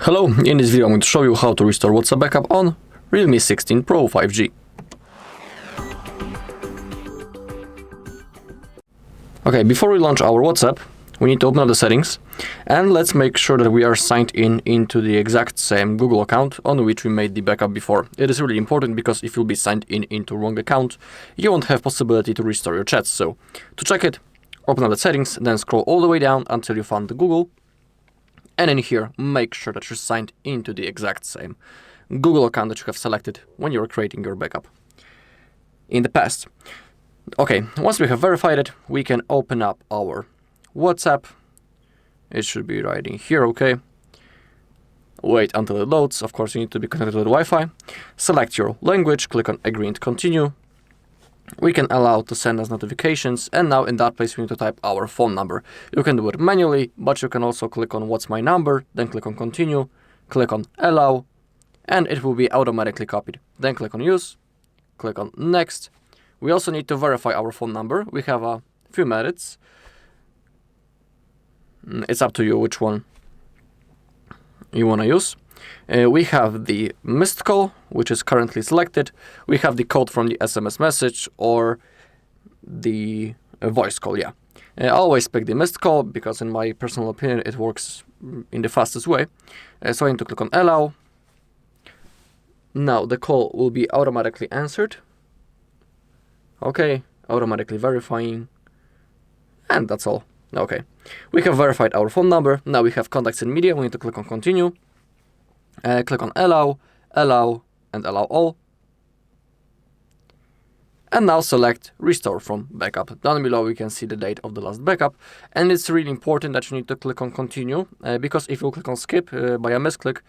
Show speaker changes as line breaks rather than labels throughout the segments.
Hello, in this video I'm going to show you how to restore WhatsApp backup on Realme 16 Pro 5G. Okay, before we launch our WhatsApp, we need to open up the settings and let's make sure that we are signed in into the exact same Google account on which we made the backup before. It is really important because if you'll be signed in into wrong account, you won't have possibility to restore your chats. So to check it, open up the settings, then scroll all the way down until you find the Google. And in here, make sure that you're signed into the exact same Google account that you have selected when you were creating your backup in the past. Okay, once we have verified it, we can open up our WhatsApp. It should be right in here, okay? Wait until it loads. Of course, you need to be connected to the Wi-Fi. Select your language, click on Agree and Continue. We can allow to send us notifications, and now in that place we need to type our phone number. You can do it manually, but you can also click on What's My Number, then click on Continue, click on Allow, and it will be automatically copied. Then click on Use, click on Next. We also need to verify our phone number. We have a few methods. It's up to you which one you want to use. We have the missed call, which is currently selected. We have the code from the SMS message or the voice call, yeah. I always pick the missed call because in my personal opinion it works in the fastest way. So I need to click on Allow. Now the call will be automatically answered. Okay, automatically verifying. And that's all. Okay, we have verified our phone number. Now we have contacts and media. We need to click on Continue. Click on Allow, Allow, and Allow All. And now select Restore from Backup. Down below we can see the date of the last backup. And it's really important that you need to click on Continue, because if you click on Skip by a misclick,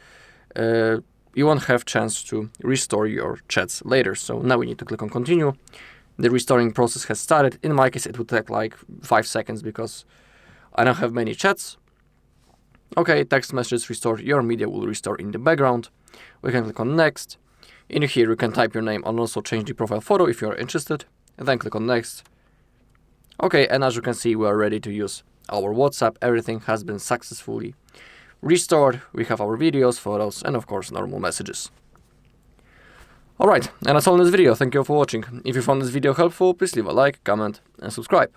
you won't have chance to restore your chats later. So now we need to click on Continue. The restoring process has started. In my case, it would take like 5 seconds because I don't have many chats. Okay, text message restored. Your media will restore in the background. We can click on Next. In here, you can type your name and also change the profile photo if you're interested. And then click on Next. Okay, and as you can see, we are ready to use our WhatsApp. Everything has been successfully restored. We have our videos, photos, and of course, normal messages. Alright, and that's all in this video. Thank you all for watching. If you found this video helpful, please leave a like, comment, and subscribe.